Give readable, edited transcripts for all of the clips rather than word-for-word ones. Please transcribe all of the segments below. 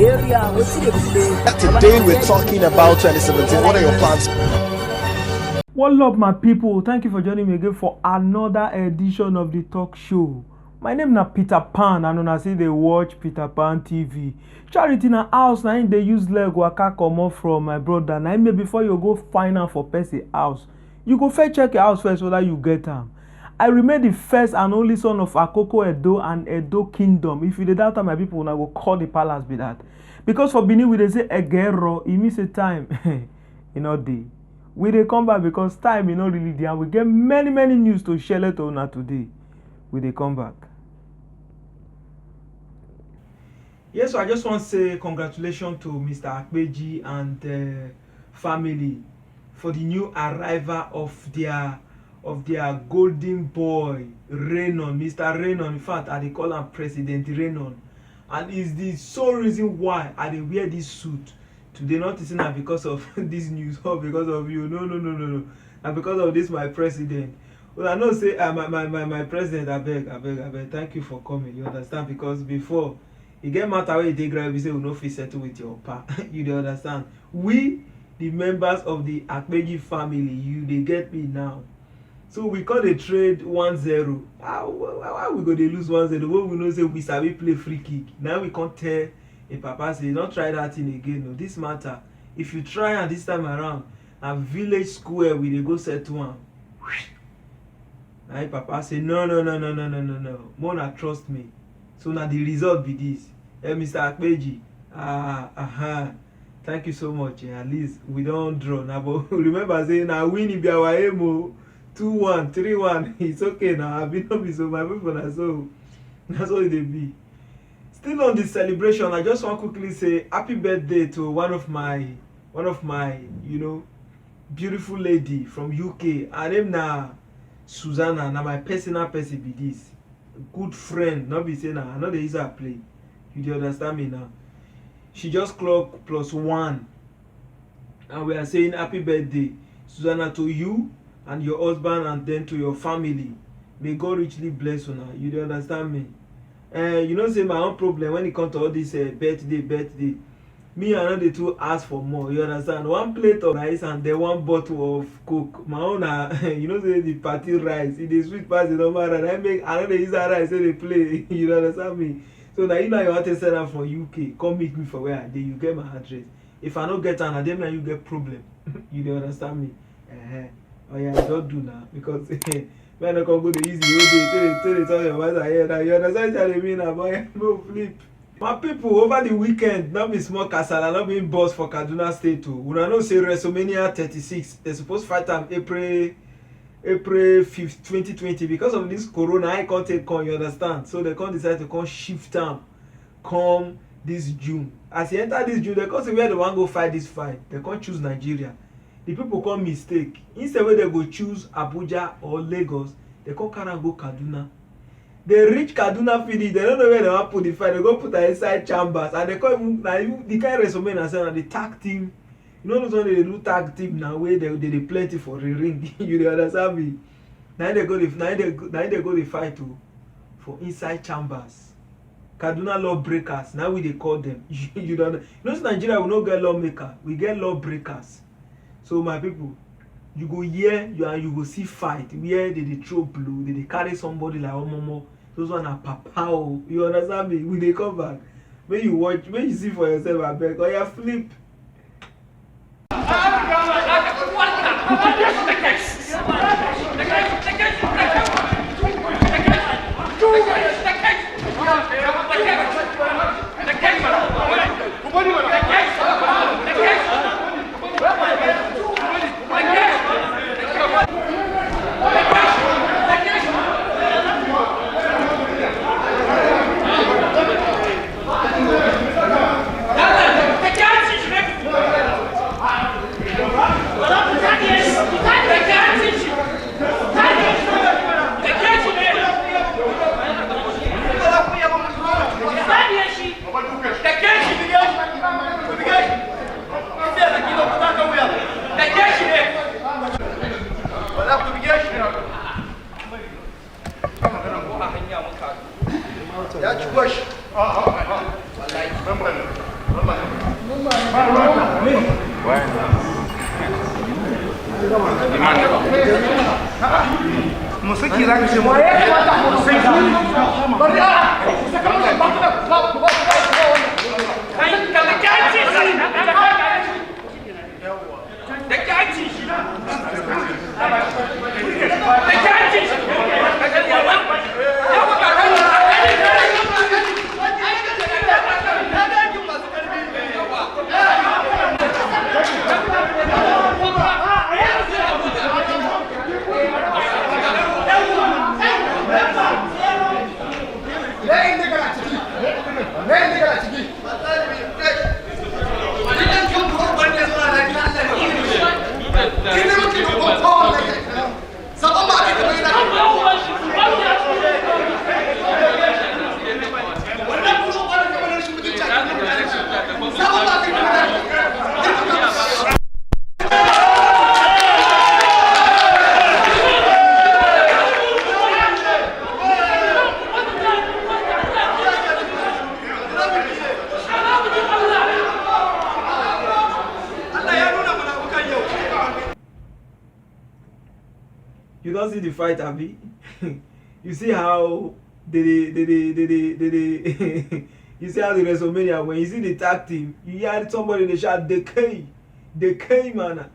Today we're talking about 2017. What are your plans? What up, my people? Thank you for joining me again for another edition of the talk show. My name is Peter Pan, and una say they watch Peter Pan TV. Charity na house na they use leg waka comot from my brother. Na maybe before you go find am for person house, you go first check your house first whether you get am. I remain the first and only son of Akoko Edo and Edo Kingdom. If you dey doubt am, my people, una go call the palace be that. Because for Benin we dey say Egero, e mean say time e no dey. We dey come back because time e no really dey, and we get many news to share to una today. We dey come back. Yes, so I just want to say congratulations to Mr. Akpeji and family for the new arrival of their golden boy Renon, Mr. Renon. In fact, I dey call him President Renon, and it's the sole reason why I dey wear this suit today. Not na because of this news or because of you. No. And because of this my president. Well, I know say my president, abeg, thank you for coming. You understand? Because before e get matter wey you take grab, you say we no fit settle with your pa. You dey understand? We, the members of the Akpeji family, you dey get me now. So we call the trade 1-0. Why we go dey lose 1-0 when we know say we sabi play free kick? Now we can't tell a papa say don't try that thing again. No, this matter, if you try and this time around, na village square we dey go settle am. Now papa say no. More na trust me. So now the result be this. Hey, Mr. Akpeji, thank you so much. At least we don't draw now. But remember saying now winning be our aim. 2-1, 3-1. It's okay now. I've been up so my people are so. That's all they be. Still on the celebration, I just want to quickly say happy birthday to one of my beautiful lady from UK. Her name na Susanna. Now my personal person be this. Good friend. Not be saying I know they use her play. You do understand me now? She just clocked +1. And we are saying happy birthday, Susanna, to you and your husband, and then to your family. May God richly bless you now. You do understand me? You know, say my own problem when it comes to all this birthday. Me and the two ask for more. You understand? One plate of rice and then one bottle of Coke. My own, you know, say the party rice. It is sweet past the normal rice. I know they use that rice, so they play. You understand me? So now you know you want to send out from UK. Come meet me for where I dey. You get my address. If I don't get an address, then you get problem. You don't understand me? Oh yeah, don't do now because when I can go the easy day, tell your mother here now. You understand what I mean? Boy, no flip. My people, over the weekend, not be small casala, not being boss for Kaduna State too. We know say Wrestlemania 36. They supposed to fight am April 5th, 2020. Because of this corona, I can't take on. You understand? So they can't decide to come shift am come this June. As you enter this June, they can't say where they want go fight this fight. They can't choose Nigeria. The people come mistake. Instead where they go choose Abuja or Lagos, they come carry go Kaduna. They reach Kaduna finish, they don't know where they want to put the fight. They go put her inside chambers, and they come the kind of Wrestlemania say the tag team. You know those one they do tag team now where they plenty for the ring. You understand me? Now they go the fight too for inside chambers. Kaduna lawbreakers. Now we they call them. You don't know. You know Nigeria we no get lawmaker, we get lawbreakers. So my people, you go here, you go see fight where they throw blue, they carry somebody like Omomo. Those one are papa. You understand me? When they come back, when you watch, when you see for yourself, I beg, or you flip. Ya ci gwashi. You don't see the fight, Abi. You see how you see how the Wrestlemania, when you see the tag team, you hear somebody in the shout, they came mana.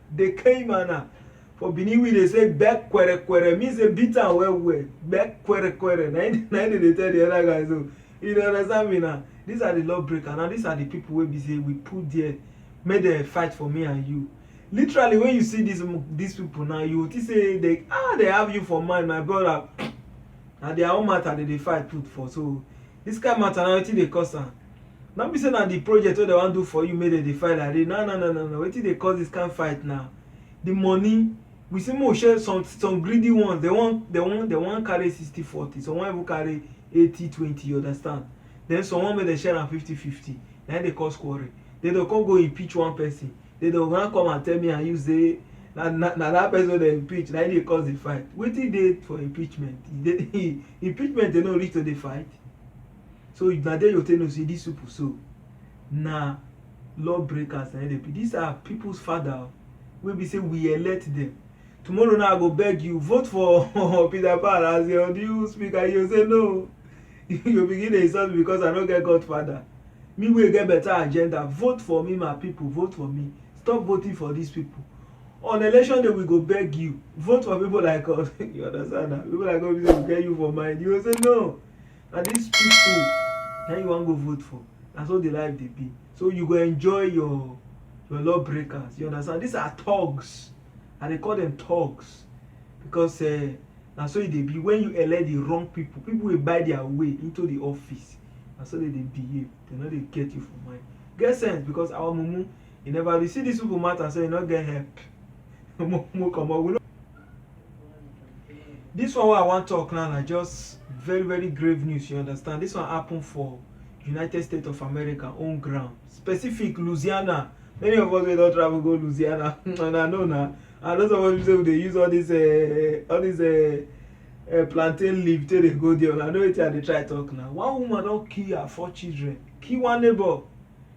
For Biniwi they say back kwere means a bit and well back kwere. Now they tell the other guys, so you understand me now. These are the lawbreakers. Now these are the people where we say we put there, made a fight for me and you. Literally, when you see these people now, you will say they have you for mine, my brother. And their own matter they fight put for. So this kind of matter now they cause am. Not be saying that the project what they want to do for you made they fight like that. No. What they cause this kind of fight now? The money we see more share some greedy ones. They want carry 60-40. Someone will carry 80-20. You understand? Then someone may they share 50-50. Then they cause quarrel. They don't come go impeach one person. They don't want come and tell me and you say that person they impeach. Now they cause the fight. Wetin dey for impeachment? Impeachment they don't reach to the fight. So now there you tell us these people so now lawbreakers and NDP. These are people's father. We be say we elect them. Tomorrow now I go beg you vote for Peter Pan as your new speaker. You say no. You begin to insult me because I don't get Godfather. Me will get better agenda. Vote for me, my people. Vote for me. Stop voting for these people. On election day we go beg you. Vote for people like us. You understand that? People like us will get you for mine. You will say no. And these people now you want to go vote for. That's what the life they be. So you go enjoy your lawbreakers. You understand? These are thugs. And they call them thugs. Because that's what they be. When you elect the wrong people will buy their way into the office. That's how they behave. They know they get you for mine. Get sense because our mumu, you never see these people matter, so you not get help. This one I want to talk now are just very, very grave news, you understand? This one happened for United States of America on ground. Specific Louisiana. Many of us will not travel go Louisiana. And I know now. And those of us say they use all these plantain leaf till they go there. I know it they try to talk now. One woman don't kill her 4 children. Kill one neighbor.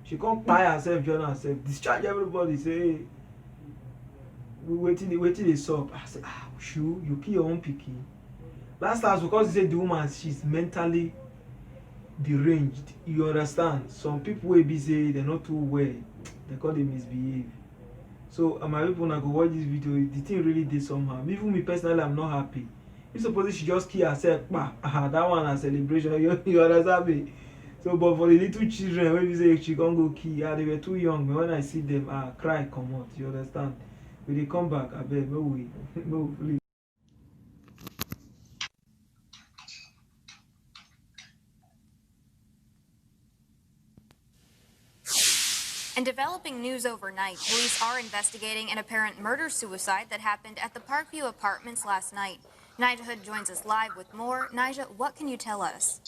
She can't buy herself, join herself, discharge everybody, say waiting they sup. I say, sure, you kill your own pikin. Last because he said the woman she's mentally deranged. You understand? Some people will be say they're not too well, they call them misbehave. So my people now go watch this video. The thing really did somehow. Even me personally, I'm not happy. You suppose she just kill herself, that one a celebration. You understand me? So, but for the little children, when you say she can't go kill, they were too young. But when I see them, I cry, come out. You understand? When they come back, I beg, no way, no, please. And developing news overnight, police are investigating an apparent murder-suicide that happened at the Parkview Apartments last night. Nija Hood joins us live with more. Nija, what can you tell us?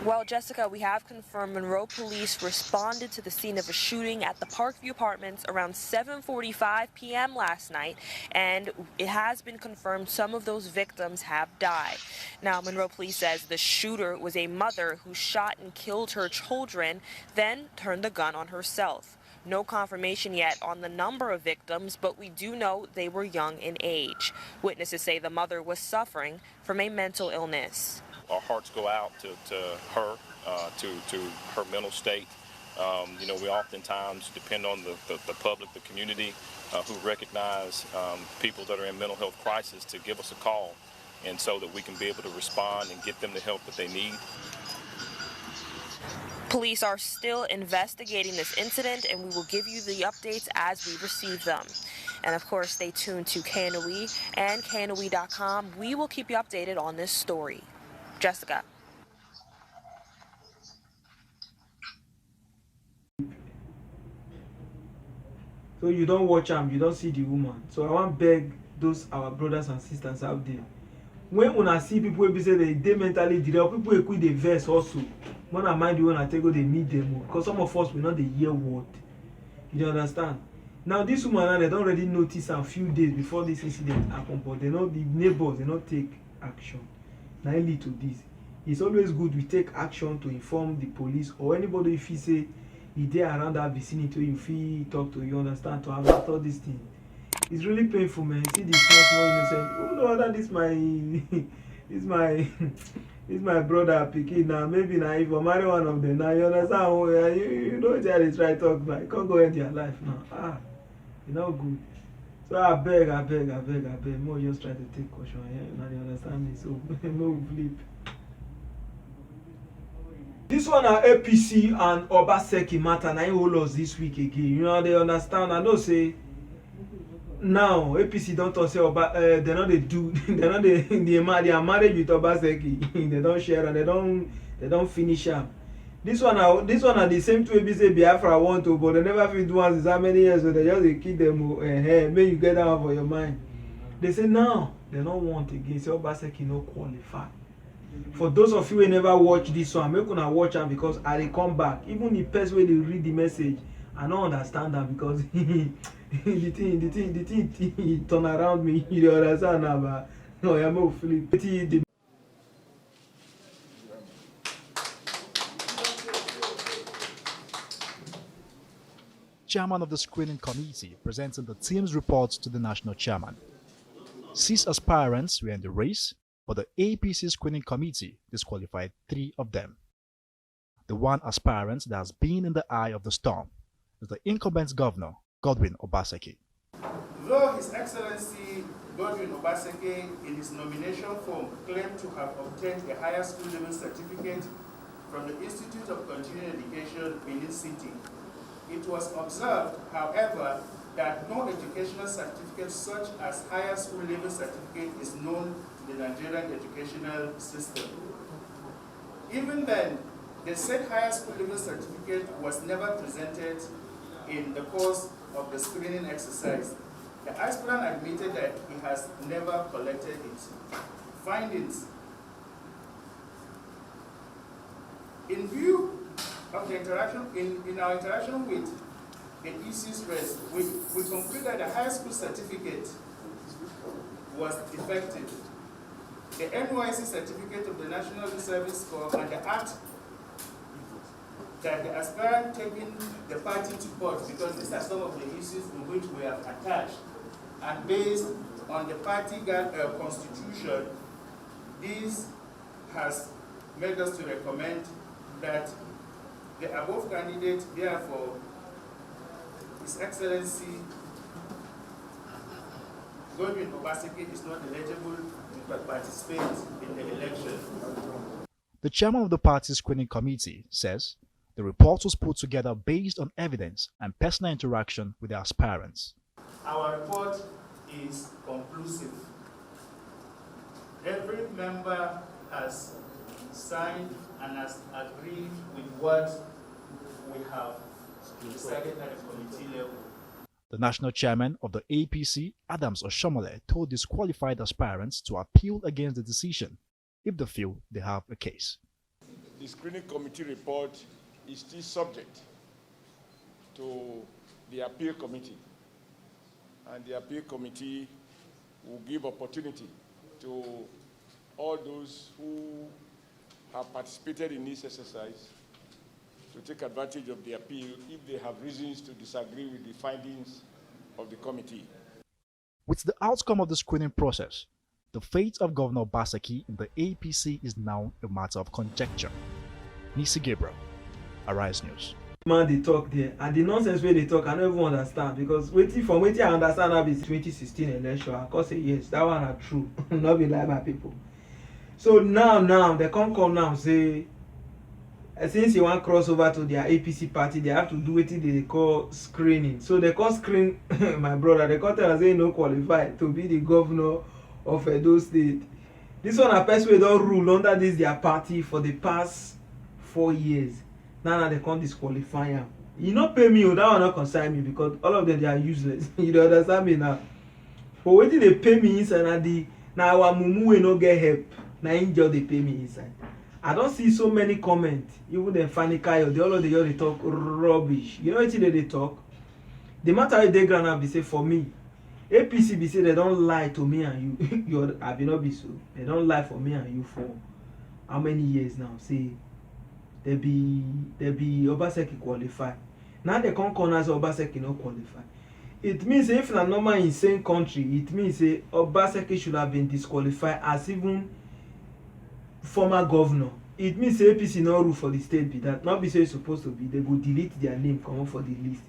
Well, Jessica, we have confirmed Monroe police responded to the scene of a shooting at the Parkview Apartments around 7:45 p.m. last night, and it has been confirmed some of those victims have died. Now, Monroe police says the shooter was a mother who shot and killed her children, then turned the gun on herself. No confirmation yet on the number of victims, but we do know they were young in age. Witnesses say the mother was suffering from a mental illness. Our hearts go out to her, to her mental state. You know, we oftentimes depend on the public, the community, who recognize people that are in mental health crisis to give us a call, and so that we can be able to respond and get them the help that they need. Police are still investigating this incident, and we will give you the updates as we receive them. And of course, stay tuned to KNOE and KNOE.com. We will keep you updated on this story. Jessica. So you don't watch them, you don't see the woman. So I want to beg those our brothers and sisters out there. When una see people wey be say they mentally develop, people wey quit the verse also. When I mind you when I take go they meet them, because some of us will not the hear word. You understand? Now this woman now they don't already notice a few days before this incident happened, but they know the neighbors they not take action. Now it lead to this. It's always good we take action to inform the police or anybody if he say if they around that vicinity if he talk to you, understand, to have all this thing. It's really painful, man. See this small innocent. Oh no, that is my this my brother picking now. Maybe now if I marry one of them now, you understand? Oh, yeah, you know what they try talk like. Can't go end their life now. You know good. So I beg. More just try to take caution. Yeah, now you understand me. So no flip. This one are APC and Obaseki matter. Now hold us this week again. You know they understand. I know say now APC don't talk say they know they do. They know they are married with Obaseki. They don't share and they don't finish them. This one are the same two APC Biafra want to, but they never fit do once. How many years so they just they keep them. May you get that one for your mind. They say now they don't want again. Say Obaseki no qualify. For those of you who never watch this one, make una watch am because I dey come back. Even the person wey dey read the message, I don't understand am because the thing turn around me. You dey understand am, but no, I am flip. Chairman of the screening committee presenting the team's report to the national chairman. 6 aspirants were in the race, but the APC screening committee disqualified 3 of them. The one aspirant that has been in the eye of the storm is the incumbent governor, Godwin Obaseki. Though His Excellency Godwin Obaseki in his nomination form claimed to have obtained a higher school level certificate from the Institute of Continuing Education, Benin City, it was observed, however, that no educational certificate such as higher school level certificate is known to the Nigerian educational system. Even then, the said higher school level certificate was never presented in the course of the screening exercise. The aspirant admitted that he has never collected it. Findings. In view of the interaction, in our interaction with the issues raised, we conclude that the high school certificate was defective. The NYC certificate of the National Service Corps and the act that the aspirant taking the party to court, because these are some of the issues in which we have attached, and based on the party constitution, this has made us to recommend that the above candidate, therefore, His Excellency Godwin Obaseki is not eligible to participate in the election. The chairman of the party's screening committee says the report was put together based on evidence and personal interaction with the aspirants. Our report is conclusive. Every member has signed and has agreed with what we have decided at the committee level. The national chairman of the APC, Adams Oshomole, told disqualified aspirants to appeal against the decision if they feel they have a case. the screening committee report is still subject to the appeal committee. And the appeal committee will give opportunity to all those who have participated in this exercise to take advantage of the appeal if they have reasons to disagree with the findings of the committee. With the outcome of the screening process, the fate of Governor Obaseki in the APC is now a matter of conjecture. Nisi Gabriel, Arise News. Man, they talk there, and the nonsense where they talk, I don't even understand, because from waiting I understand that it's 2016 election. I can say yes, that one are true, not be like my people. So now they come now say, since you want cross over to their APC party, they have to do what they call screening. So they call screen my brother. They call tell us say no qualified to be the governor of Edo State. This one a person we don't rule under this their party for the past 4 years. Now they can't disqualify him. You not pay me, that one not concern me because all of them they are useless. You don't understand me now. But when they pay me inside now our mumu will not get help. Now angel they pay me inside. I don't see so many comments. Even the funny guy or the all of they talk rubbish. You know what they talk? The matter they gonna be say for me. APC be say they don't lie to me and you. You I be not be so. They don't lie for me and you for how many years now? Say they be Obaseki qualify. Now they can't corner Obaseki not qualify. It means if in a normal insane country, it means say Obaseki should have been disqualified as even former governor. It means APC no rule for the state be that. Not be say it's supposed to be. They go delete their name, come on for the list.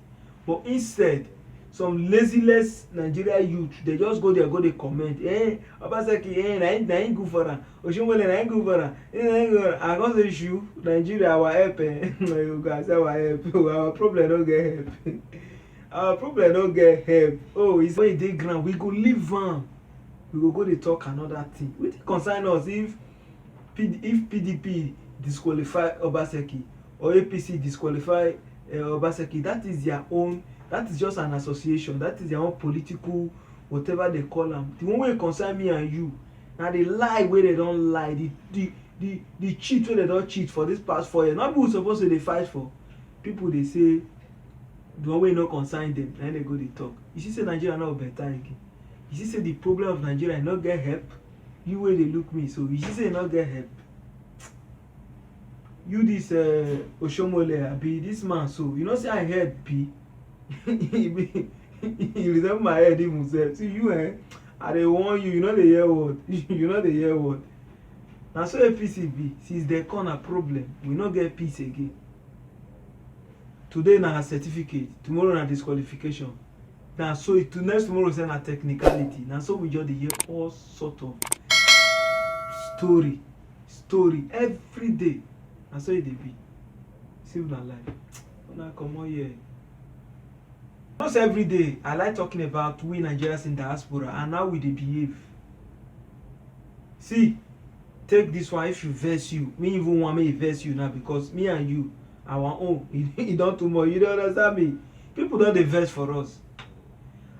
But instead, some lazyless Nigeria youth, they just go there, go they comment. Obaseki, na ain't good for her. Oshimole, na ain't good for her. I got the issue. Nigeria, our help. You guys, our help. Our problem don't get help. Our problem don't get help. Oh, it's when they ground. We go live on. We go they talk another thing. We concern us if PDP disqualify Obaseki or APC disqualify Obaseki. That is their own. That is just an association. That is their own political, whatever they call them. The one way concern me and you. Now they lie where they don't lie. The cheat where they don't cheat for this past 4 years. Not people supposed to they fight for. People they say the one way no concern them. Then they go they talk. You see say Nigeria not better again. You see say the problem of Nigeria not get help. You way they look me. So you see say not get help. You this Oshomole be this man. So you know say I heard P. He resemble my head even say see you I dey warn you, you know the hear word. You know the hear word. Now so APC be since they corner problem, we not get peace again. Today na a certificate, tomorrow na disqualification. Now so it to next tomorrow say na technicality. Now so we just hear all sort of story every day. And so it be. See na life. Una come on here. Not every day I like talking about we Nigerians in diaspora and how we they behave. See, take this one if you verse you. Me even want me verse you now because me and you, our own, you don't too much. You don't understand me. People don't they verse for us.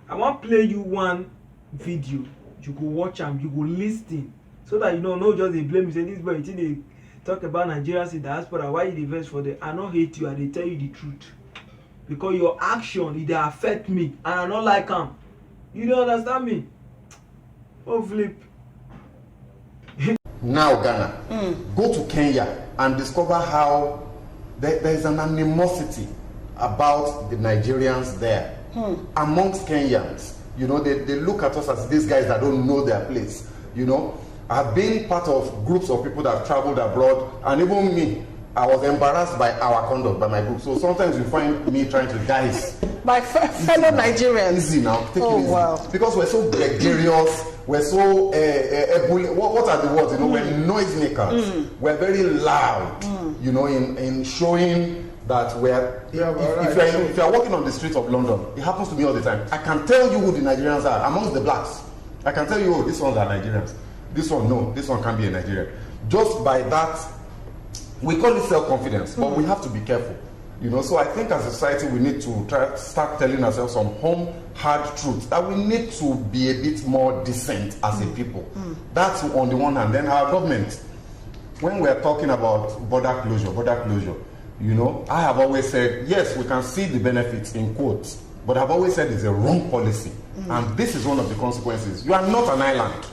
I want play you one video. You go watch them, you go listen. So that you know, no just they blame me. Say this boy, they talk about Nigerians in diaspora. Why you they verse for them? I don't hate you, I they tell you the truth. Because your action, they affect me and I don't like them. You don't understand me? Oh, flip. Now, Ghana, go to Kenya and discover how there is an animosity about the Nigerians there. Amongst Kenyans, you know, they look at us as these guys that don't know their place. You know, I've been part of groups of people that have traveled abroad, and even me, I was embarrassed by our conduct, by my group. So sometimes you find me trying to guys. My fellow Nigerians. Easy now. Take it easy. Wow. Because we're so gregarious, we're so, what are the words? You know, we're noisemakers. We're very loud, you know, in showing that we're, if you're walking on the streets of London, it happens to me all the time. I can tell you who the Nigerians are amongst the blacks. I can tell you, oh, this ones are Nigerians. This one, no, this one can't be a Nigerian. Just by that, we call it self-confidence, but we have to be careful. You know, so I think as a society we need to start telling ourselves some hard truths, that we need to be a bit more decent as a people. That's on the one hand. Then our government, when we're talking about border closure, you know, I have always said, yes, we can see the benefits in quotes, but I've always said it's a wrong policy. And this is one of the consequences. You are not an island.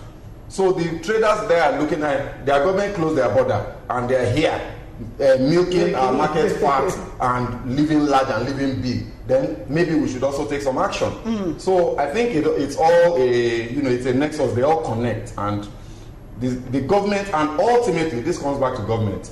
So the traders there are looking at, their government closed their border, and they're here, milking our market fat and living large and living big. Then maybe we should also take some action. So I think it's all it's a nexus. They all connect, and the government, and ultimately this comes back to government.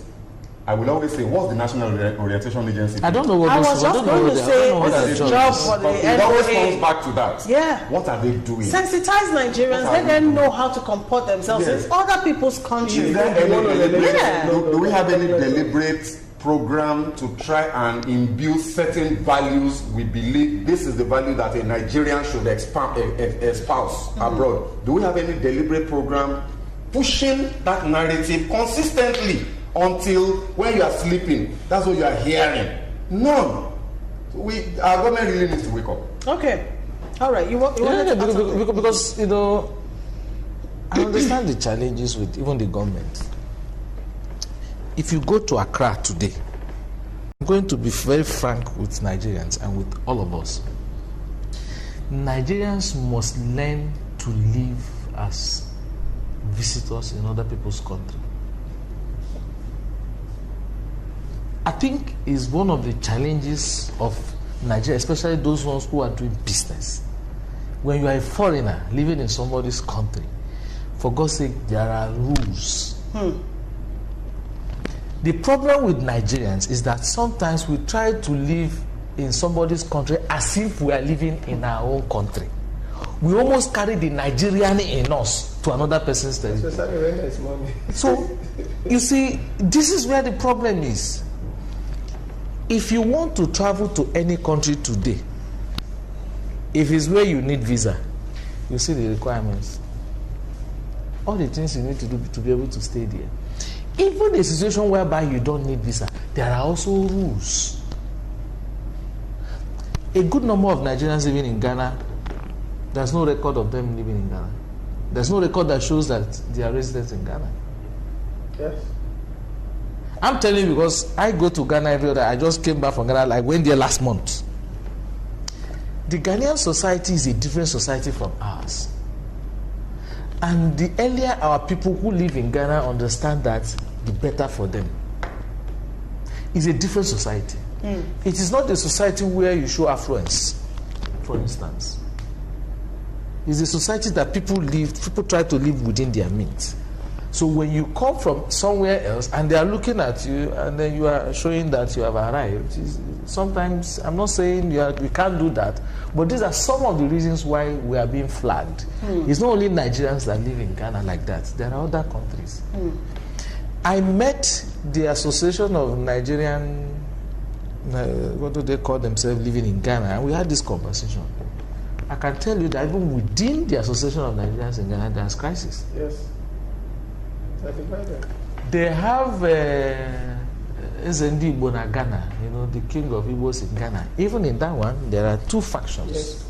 I will always say, what's the National Orientation Agency? I don't know what I was just going to say, this is job for the It always comes back to that. Yeah. What are they doing? Sensitize Nigerians, let them know how to comport themselves in other people's countries. Is there any do we have any deliberate program to try and imbue certain values we believe this is the value that a Nigerian should espouse abroad? Do we have any deliberate program pushing that narrative consistently until when you are sleeping, that's what you are hearing? None. Our government really needs to wake up. Okay. All right. Because, you know, I understand the challenges with even the government. If you go to Accra today, I'm going to be very frank with Nigerians and with all of us. Nigerians must learn to live as visitors in other people's country. I think is one of the challenges of Nigeria, especially those ones who are doing business. When you are a foreigner living in somebody's country, for God's sake, there are rules. The problem with Nigerians is that sometimes we try to live in somebody's country as if we are living in our own country. We almost carry the Nigerian in us to another person's territory. Especially when there's money. So, you see, this is where the problem is. If you want to travel to any country today, if it's where you need visa, you see the requirements. All the things you need to do to be able to stay there. Even a situation whereby you don't need visa, there are also rules. A good number of Nigerians living in Ghana, there's no record of them living in Ghana. There's no record that shows that they are residents in Ghana. Yes. I'm telling you because I go to Ghana every other. I just came back from Ghana, like went there last month. The Ghanaian society is a different society from ours. And the earlier our people who live in Ghana understand that, the better for them. It's a different society. It is not a society where you show affluence, for instance. It's a society that people try to live within their means. So when you come from somewhere else and they are looking at you and then you are showing that you have arrived, sometimes, I'm not saying we can't do that, but these are some of the reasons why we are being flagged. It's not only Nigerians that live in Ghana like that. There are other countries. I met the Association of Nigerian, what do they call themselves, living in Ghana, and we had this conversation. I can tell you that even within the Association of Nigerians in Ghana, there's crisis. Yes. They have SND Ibona Ghana, you know, the king of Igbos in Ghana. Even in that one, there are two factions. Yes.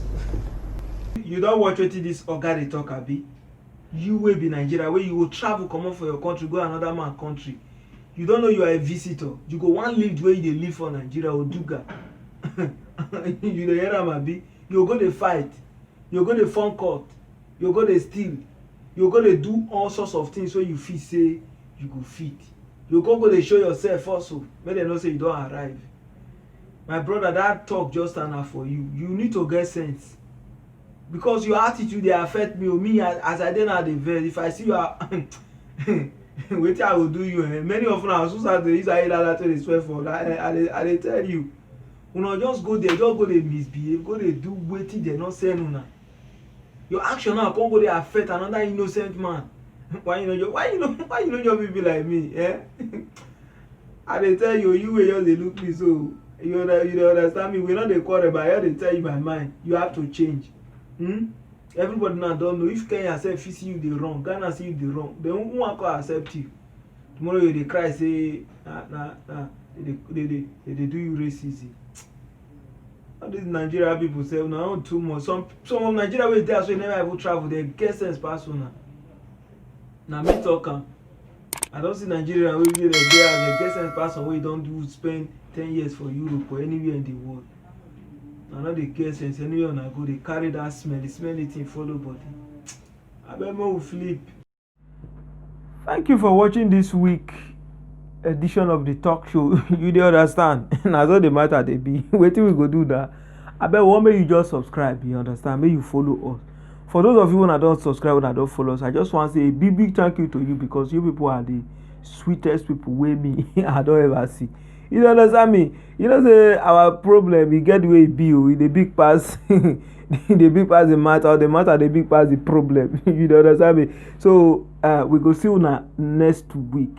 You don't watch what this Oga they talk abi. You will be Nigeria, where you will travel, come on for your country, go another man country. You don't know you are a visitor. You go one live where you live for Nigeria or Duga. You the hear am abi. You go to fight. You go to phone court. You go to steal. You go to do all sorts of things so you feel say you go fit. You go to show yourself also. Make them know say you don't arrive. My brother, that talk just enough for you. You need to get sense. Because your attitude they affect me or me as I didn't have the verse. If I see you are wait I will do you. Many of us who start to use that to swear for. I tell you. You know, just go there, just go there misbehave, go there do waiting they not say no. Your action now can't go there affect another innocent man. Why you know your people like me? Eh? I dey tell you will just dey look me so you understand me. We not dey quarrel, but I dey tell you my mind. You have to change. Everybody now don't know if Kenya self see you the wrong, Ghana see you the wrong. They won't want to accept you. Tomorrow you dey cry say they do you racism. All these Nigeria people say no too much. Some of Nigeria wey dey so never even travel. They get sense pass una. Na me talk am. I don't see Nigeria wey dey there as a get sense person wey don do spend 10 years for Europe or anywhere in the world. I no dey get sense anywhere una go dey carry that smelly thing follow body. Abeg make we flip. Thank you for watching this week edition of the talk show. You dey understand? Na so the matter dey be. Wetin we go do now? Abeg we want make you just subscribe, you understand? Make you follow us. For those of you who don't subscribe and don't follow us, I just want to say a big thank you to you, because you people are the sweetest people wey me I don't ever see. You understand me? You know say our problem we get the way it be, the big pass the big pass the matter, or the matter the big pass the problem. You understand me? So we go see you next week.